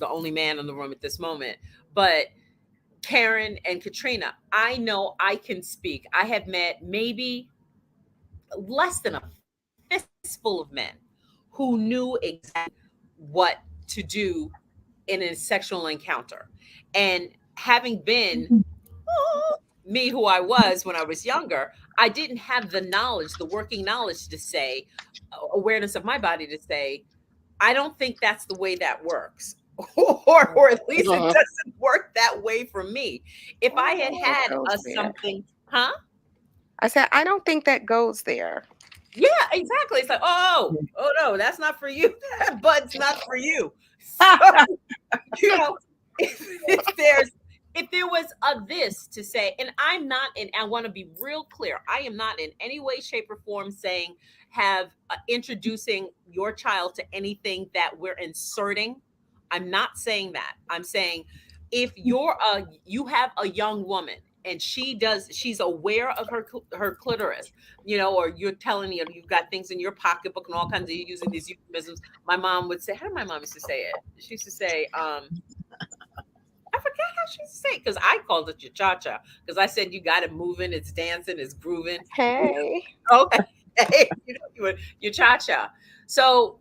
only man in the room at this moment, but Karen and Katrina, I know I can speak. I have met maybe less than a fistful of men who knew exactly what to do in a sexual encounter. And having been me who I was when I was younger, I didn't have the knowledge, the working knowledge to say, awareness of my body to say, I don't think that's the way that works. Or at least it Mhm. doesn't work that way for me. If I I don't had think it had goes a there. something, huh? I said, I don't think that goes there. Yeah, exactly. It's like, oh no, that's not for you. That butt's not for you. So, you know, if there's if there was a this to say, and I'm not, and I want to be real clear, I am not in any way, shape, or form saying have introducing your child to anything that we're inserting. I'm not saying that. I'm saying if you have a young woman and she's aware of her clitoris, or you're telling you've got things in your pocketbook and all kinds of, you're using these euphemisms. My mom would say, how did my mom used to say it? She used to say, I forget how she used to say it, because I called it your cha cha, because I said you got it moving, it's dancing, it's grooving. Hey. Okay. Your cha cha. So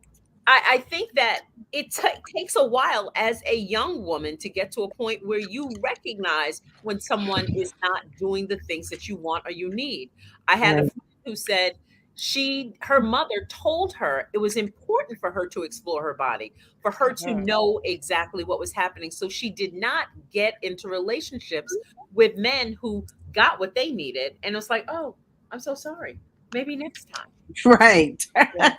I think that takes a while as a young woman to get to a point where you recognize when someone is not doing the things that you want or you need. I had a Right. friend who said her mother told her it was important for her to explore her body, for her to Mhm. know exactly what was happening. So she did not get into relationships with men who got what they needed. And it was like, oh, I'm so sorry. Maybe next time. Right. Yeah.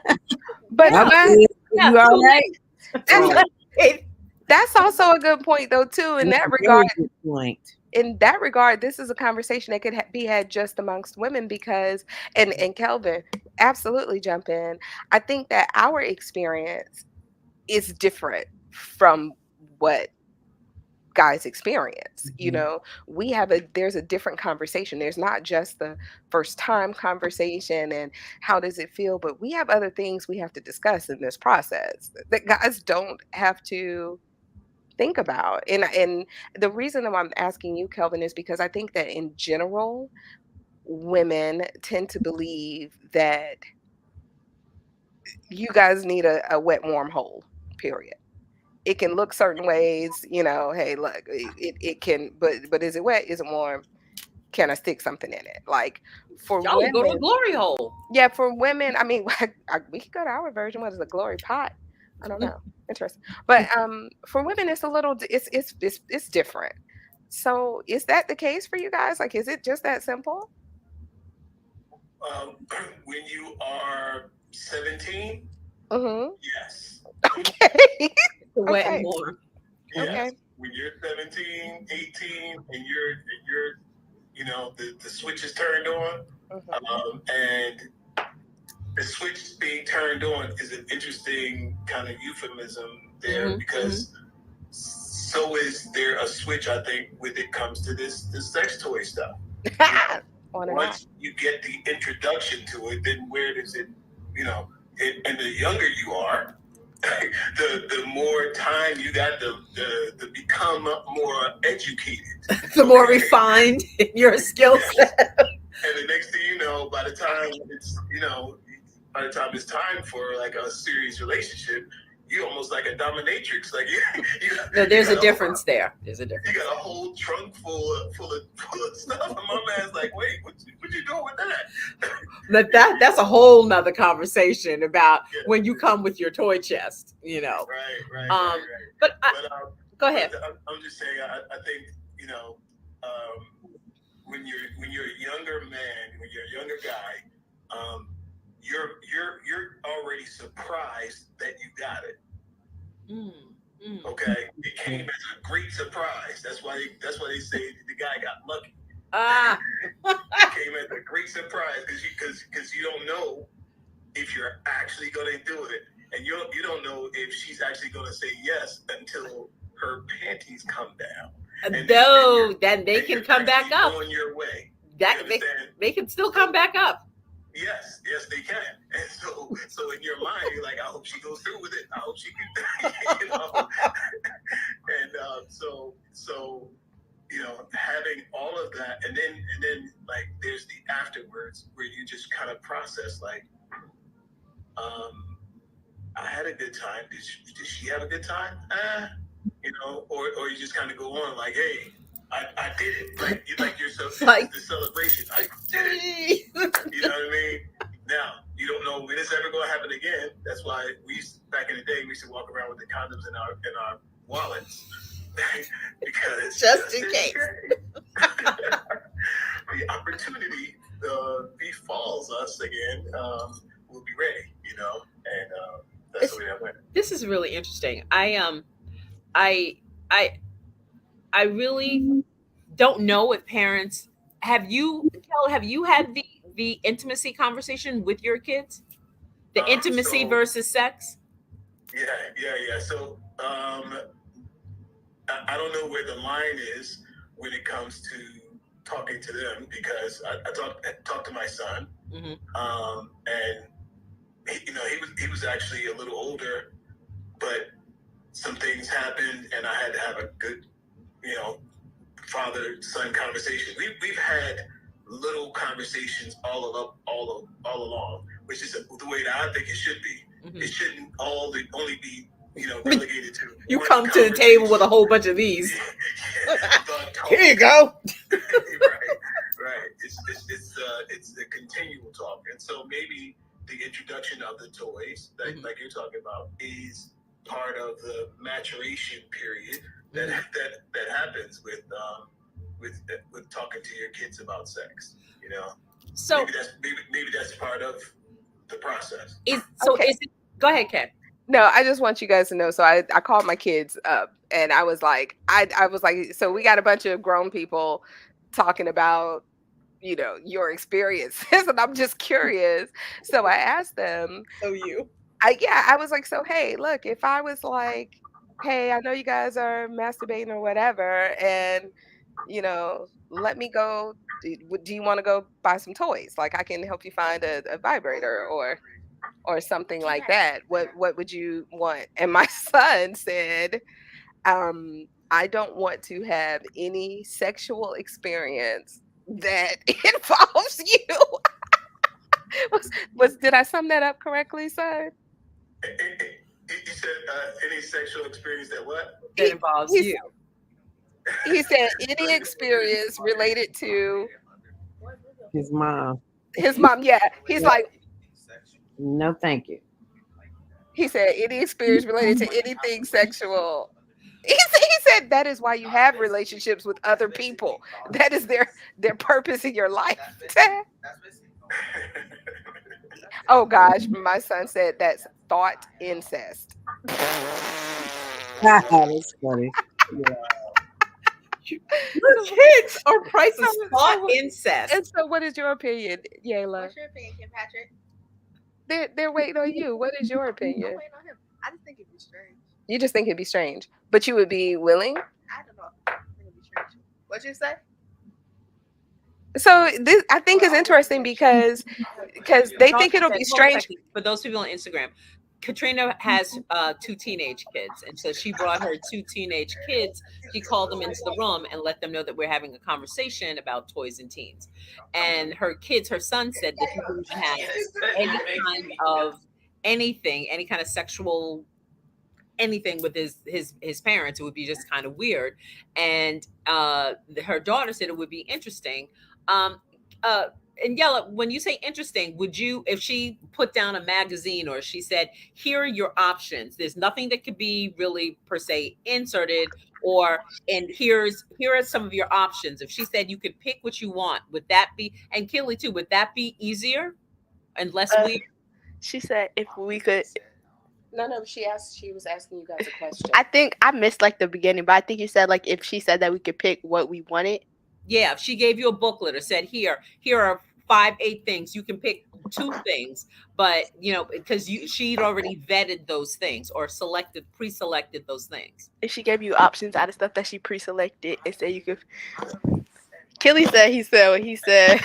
But Yeah. I'm that good. Yeah. You all Too right? late. Too that's Right. late. that's also a good point though too in That's that a regard. very good point. In that regard, this is a conversation that could be had just amongst women because, and Kelvin, absolutely jump in. I think that our experience is different from what guys experience. Mhm. We have there's a different conversation. There's not just the first time conversation and how does it feel, but we have other things we have to discuss in this process that guys don't have to think about. And the reason that I'm asking you, Kelvin, is because I think that in general, women tend to believe that you guys need a wet, warm hole, period. It can look certain ways, hey, look, it can, but is it wet? Is it warm? Can I stick something in it? Like for Y'all can go to the women, glory hole. yeah, for women, I mean, we could go to our version. What is a glory pot? I don't know. Interesting. But for women, it's a little, it's different. So is that the case for you guys? Like, is it just that simple? Um, when you are 17, Mm-hmm. yes. Okay. The wet and Okay. warm. Okay. Yes. When you're 17, 18, and you're the switch is turned on, Mm-hmm. and the switch being turned on is an interesting kind of euphemism there, Mm-hmm. because so is there a switch, I think, when it comes to this sex toy stuff. On and off. Once you get the introduction to it, then where does it, and the younger you are, the more time you got to become more educated. The more refined your skill set. And the next thing you know, by the time it's time for like a serious relationship, you almost like a dominatrix. Like No, there's you a got difference there. There's a you difference. got a whole trunk full of stuff, and my man's like, wait, what you doing with that? But that's a whole nother conversation about Yeah. when you come with your toy chest, Right. But But go ahead. I'm just saying, I think when you're a younger man, when you're a younger guy, you're already surprised that you got it. Mm, Okay, it came as a great surprise. That's why they say the guy got lucky. Ah. It came as a great surprise because you don't know if you're actually going to do it, and you don't know if she's actually going to say yes until her panties come down. And then they can come back up on your way. That they can still come back up. Yes, they can. And so in your mind, you're like, I hope she goes through with it. I hope she can, you know. And so having all of that, and then like there's the afterwards where you just kind of process like, I had a good time. Did she have a good time? Or you just kind of go on like, hey, I did it. Like you're so like the celebration. I did it. You know what I mean? Now you don't know when it's ever going to happen again. That's why back in the day we used to walk around with the condoms in our wallets because just in case the opportunity befalls us again. We'll be ready. And that's the way that went. This is really interesting. I really don't know if parents have you had the intimacy conversation with your kids? The intimacy versus sex? Yeah. So I don't know where the line is when it comes to talking to them because I talked to my son, and he was actually a little older, but some things happened, and I had to have a good, father-son conversation. We've had little conversations all along, which is the way that I think it should be. Mm-hmm. It shouldn't only be relegated to. You come to the table with a whole bunch of these. Here you go. Right. It's the continual talk, and so maybe the introduction of the toys, like you're talking about, is part of the maturation period that happens with talking to your kids about sex. So maybe that's part of the process. Go ahead, Kat. No, I just want you guys to know. So I called my kids up and I was like, so we got a bunch of grown people talking about, your experiences, and I'm just curious. So I asked them. I was like, so hey, look, if I was like, hey, I know you guys are masturbating or whatever, and let me go. Do you want to go buy some toys? Like I can help you find a vibrator or something like that. What would you want? And my son said, I don't want to have any sexual experience that involves you. Did I sum that up correctly, son? You said any sexual experience that what? That involves you. He said any experience related to his mom. His mom, yeah. He's like, no, thank you. He said any experience related to anything sexual. He said that is why you have relationships with other people. That is their purpose in your life. Oh gosh, my son said that's thought incest. That's funny. Yeah. The kids are priceless. Thought incest. And so, what is your opinion, Yayla? What's your opinion, Kim Patrick? They're waiting on you. What is your opinion? I'm waiting on him. I just think it'd be strange. You just think it'd be strange, but you would be willing? I don't know. I think it'd be strange. What'd you say? So this, I think, is interesting because they think it'll be strange. For those people on Instagram, Katrina has 2 teenage kids, and so she brought her 2 teenage kids. She called them into the room and let them know that we're having a conversation about toys and teens. And her son said that he wouldn't have any kind of anything, any kind of sexual anything with his parents. It would be just kind of weird. And her daughter said it would be interesting. And Yella, when you say interesting, would you, if she put down a magazine or she said, here are your options, there's nothing that could be really per se inserted, and here are some of your options. If she said you could pick what you want, would that be, and Kelly too, would that be easier and less weird? She said if we could. No, she was asking you guys a question. I think I missed like the beginning, but I think you said like if she said that we could pick what we wanted. Yeah, if she gave you a booklet or said here are five, eight things. You can pick two things, but because she'd already vetted those things or pre-selected those things. If she gave you options out of stuff that she pre-selected and said you could. Kelly said what he said.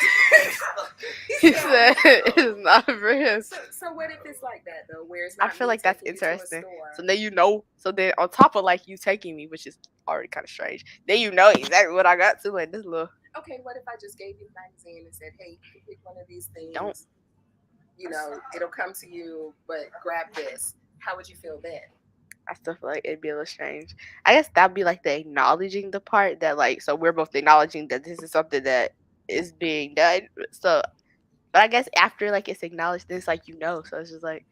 He said it's not for him. So what if it's like that though, where it's I not feel me like that's taking you to a interesting. store? So then So then on top of like you taking me, which is already kind of strange, then you know exactly what I got to in this little. Okay, what if I just gave you the magazine and said, "Hey, you can pick one of these things. Don't. It'll come to you, but grab this." How would you feel then? I still feel like it'd be a little strange. I guess that'd be like the acknowledging the part that like so we're both acknowledging that this is something that is being done. So, but I guess after like it's acknowledged, then it's like so it's just like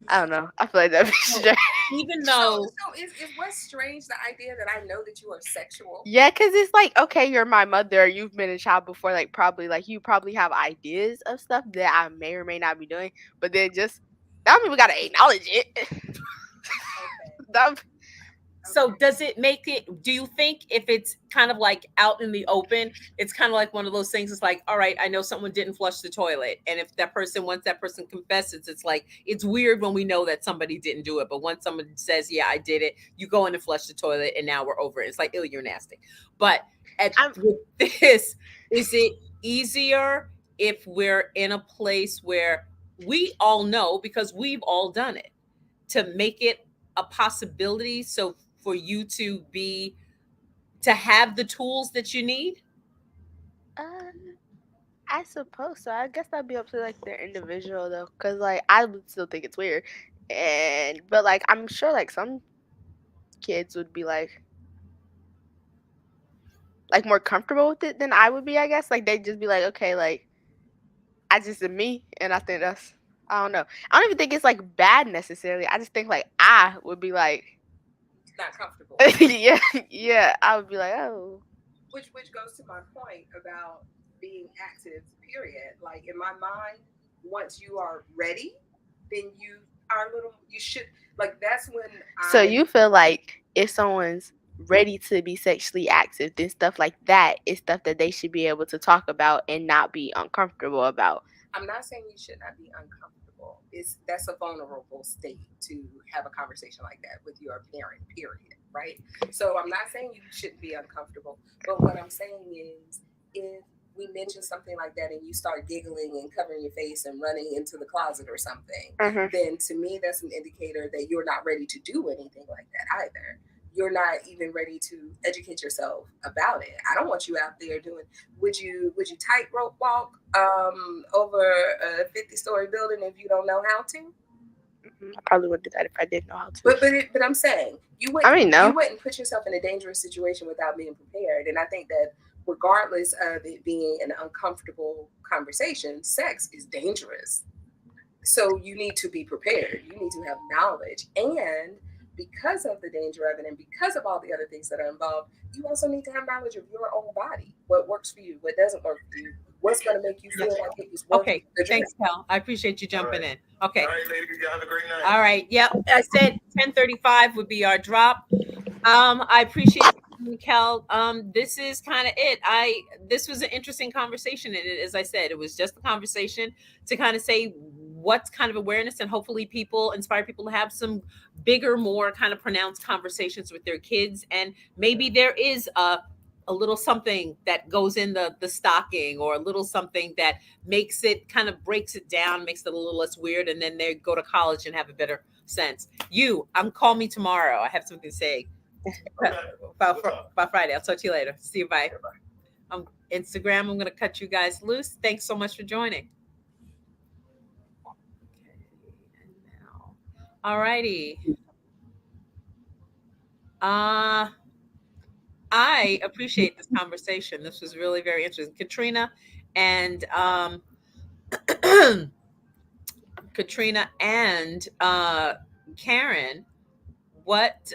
I don't know. I feel like that'd be strange. Even though, so is what's strange the idea that I know that you are sexual? Yeah, because it's like, okay, you're my mother. You've been a child before. Like, probably, like, you probably have ideas of stuff that I may or may not be doing. But then just, that mean we got to acknowledge it. Okay. so does it make it, do you think if it's kind of like out in the open, it's kind of like one of those things, it's like, all right, I know someone didn't flush the toilet. And if once that person confesses, it's like, it's weird when we know that somebody didn't do it. But once someone says, yeah, I did it, you go in and flush the toilet and now we're over it. It's like, ew, you're nasty. But with this, is it easier if we're in a place where we all know, because we've all done it, to make it a possibility, so for you to have the tools that you need? I suppose so. I guess that'd be up to like the individual though, because like I would still think it's weird, but like I'm sure like some kids would be like more comfortable with it than I would be. I guess like they'd just be like, okay, like I just am me, and I think that's I don't know. I don't even think it's like bad necessarily. I just think like I would be like not comfortable. yeah. I would be like, oh. Which goes to my point about being active, period. Like in my mind, once you are ready, then you should, like that's when So you feel like if someone's ready to be sexually active, then stuff like that is stuff that they should be able to talk about and not be uncomfortable about. I'm not saying you should not be uncomfortable. That's a vulnerable state to have a conversation like that with your parent, period. Right? So I'm not saying you shouldn't be uncomfortable, but what I'm saying is if we mention something like that and you start giggling and covering your face and running into the closet or something, then to me that's an indicator that you're not ready to do anything like that either. You're not even ready to educate yourself about it. I don't want you out there doing. Would you tightrope walk over a 50-story building if you don't know how to? I probably would do that if I didn't know how to. But I'm saying you wouldn't. You wouldn't put yourself in a dangerous situation without being prepared. And I think that regardless of it being an uncomfortable conversation, sex is dangerous. So you need to be prepared. You need to have knowledge, and because of the danger of it, and because of all the other things that are involved, you also need to have knowledge of your own body. What works for you? What doesn't work for you? What's going to make you feel like it is worth okay. Thanks, Cal. I appreciate you jumping in. Okay. All right, ladies, you have a great night. All right. Yep. I said 10:35 would be our drop. I appreciate you, Cal. This is kind of it. This was an interesting conversation, and as I said, it was just a conversation to kind of say what's kind of awareness, and hopefully inspire people to have some bigger, more kind of pronounced conversations with their kids. And maybe there is a little something that goes in the stocking, or a little something that makes it kind of breaks it down, makes it a little less weird, and then they go to college and have a better sense. Call me tomorrow. I have something to say about Friday. I'll talk to you later. See you. Bye. Instagram, I'm going to cut you guys loose. Thanks so much for joining. All righty. I appreciate this conversation. This was really very interesting. Katrina and Karen, what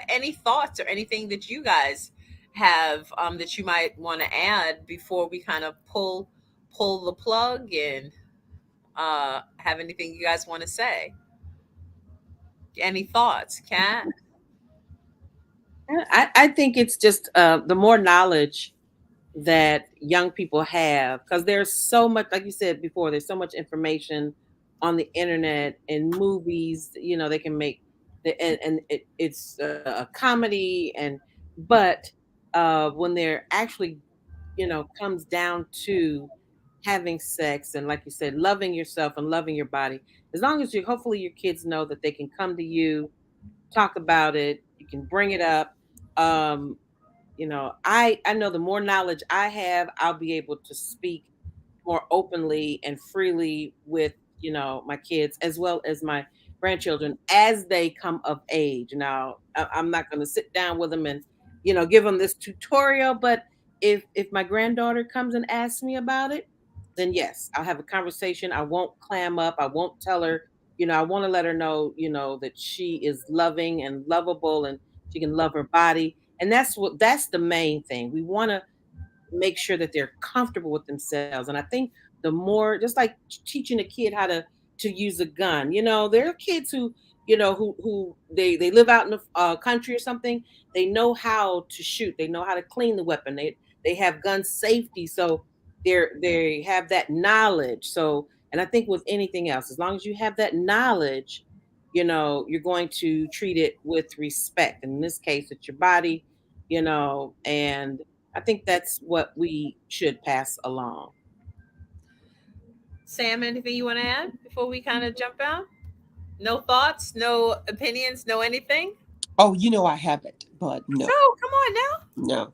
any thoughts or anything that you guys have that you might want to add before we kind of pull the plug, and have anything you guys want to say? Any thoughts, Kat? I think it's just the more knowledge that young people have, because there's so much, like you said before, there's so much information on the internet and movies, they can make it's a comedy, but when they're actually, comes down to having sex, and like you said, loving yourself and loving your body, as long as you, hopefully your kids know that they can come to you, talk about it, you can bring it up. I know the more knowledge I have, I'll be able to speak more openly and freely with, my kids as well as my grandchildren as they come of age. Now I'm not going to sit down with them and, give them this tutorial, but if my granddaughter comes and asks me about it, then yes, I'll have a conversation. I won't clam up, I won't tell her, I want to let her know, that she is loving and lovable, and she can love her body. And that's the main thing. We want to make sure that they're comfortable with themselves. And I think the more, just like teaching a kid how to use a gun, there are kids who, who they live out in the country or something. They know how to shoot. They know how to clean the weapon. They have gun safety, so they have that knowledge. So, and I think with anything else, as long as you have that knowledge, you're going to treat it with respect. And in this case, it's your body, and I think that's what we should pass along. Sam, anything you want to add before we kind of jump out? No thoughts, no opinions, no anything? Oh, I haven't, but So, no, come on now.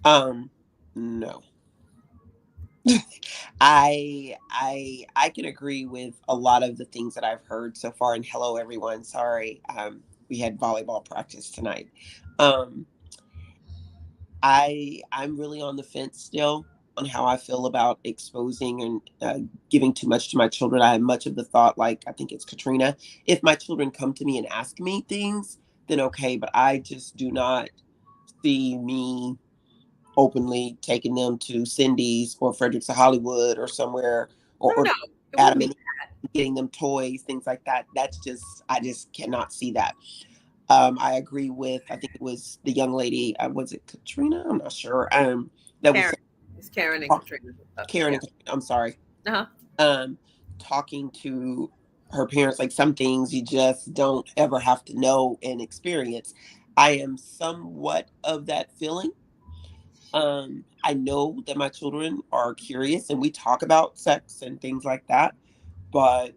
no, um, no. I can agree with a lot of the things that I've heard so far. And hello, everyone. Sorry, we had volleyball practice tonight. Um, I'm really on the fence still on how I feel about exposing and giving too much to my children. I have much of the thought, like I think it's Katrina. If my children come to me and ask me things, then okay. But I just do not see me openly taking them to Cindy's or Fredericks of Hollywood or somewhere, No, or no, it wouldn't Adam be. and getting them toys, things like that. That's just, I just cannot see that. I agree with, I think it was the young lady, was it Katrina? I'm not sure. That was Karen. It's Karen and talk, Katrina. Karen Yeah. and I'm sorry. Uh-huh. Um, Talking to her parents, like some things you just don't ever have to know and experience. I am somewhat of that feeling. I know that my children are curious and we talk about sex and things like that, but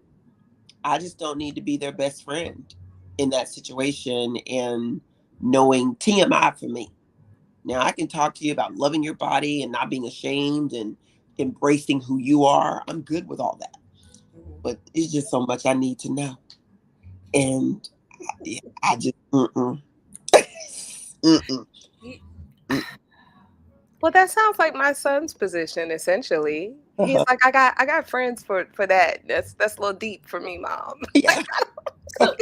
I just don't need to be their best friend in that situation and knowing TMI for me. Now, I can talk to you about loving your body and not being ashamed and embracing who you are. I'm good with all that, Mhm. but it's just so much I need to know. And I just, mm-mm, mm-mm, Ye- mm, Well, that sounds like my son's position essentially. He's uh-huh. like, I got friends for that. That's a little deep for me, mom. Yeah. So,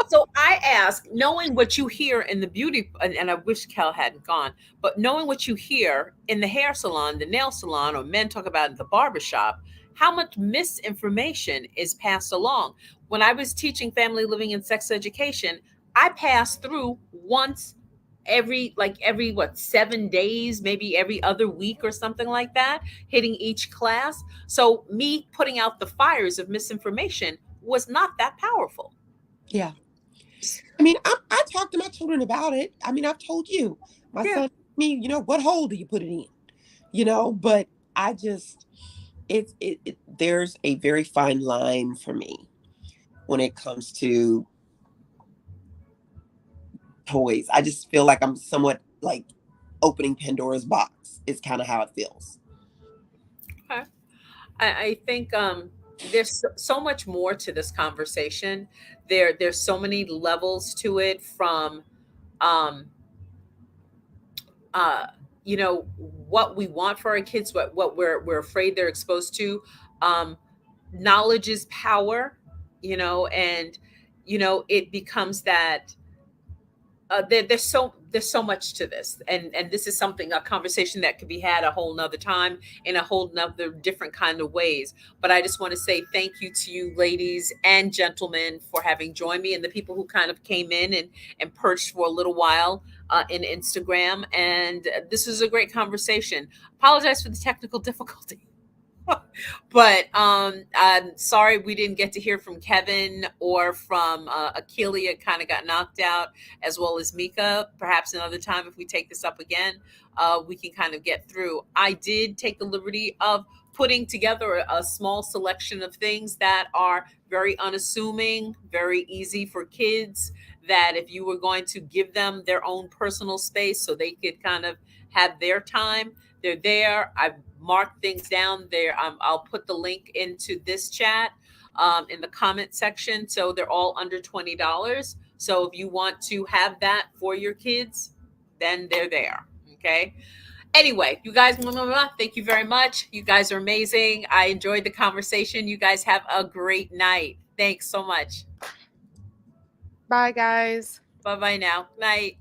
so I ask, knowing what you hear in the beauty, and I wish Cal hadn't gone, but knowing what you hear in the hair salon, the nail salon, or men talk about in the barbershop, how much misinformation is passed along? When I was teaching family living and sex education, I passed through once every what 7 days, maybe every other week or something like that, hitting each class. So me putting out the fires of misinformation was not that powerful. Yeah. I mean, I talk to my children about it. I mean, I've told you, my Yeah. son, me, what hole do you put it in? But I just, there's a very fine line for me when it comes to toys. I just feel like I'm somewhat like opening Pandora's box, is kind of how it feels. Okay. I think there's so much more to this conversation. There's so many levels to it, from um, uh, what we want for our kids, what we're afraid they're exposed to. Um, Knowledge is power, and it becomes that there's so much to this, and this is something, a conversation that could be had a whole nother time in a whole nother different kind of ways. But I just want to say thank you to you ladies and gentlemen for having joined me, and the people who kind of came in and perched for a little while. in Instagram. And this was a great conversation. Apologize for the technical difficulty. But I'm sorry we didn't get to hear from Kevin or from Akeelia, kind of got knocked out, as well as Mika. Perhaps another time, if we take this up again, we can kind of get through. I did take the liberty of putting together a small selection of things that are very unassuming, very easy for kids, that if you were going to give them their own personal space so they could kind of have their time, they're there. I've marked things down there. I'll put the link into this chat in the comment section. So they're all under $20. So if you want to have that for your kids, then they're there. Okay. Anyway, you guys, thank you very much. You guys are amazing. I enjoyed the conversation. You guys have a great night. Thanks so much. Bye, guys. Bye bye now. Night.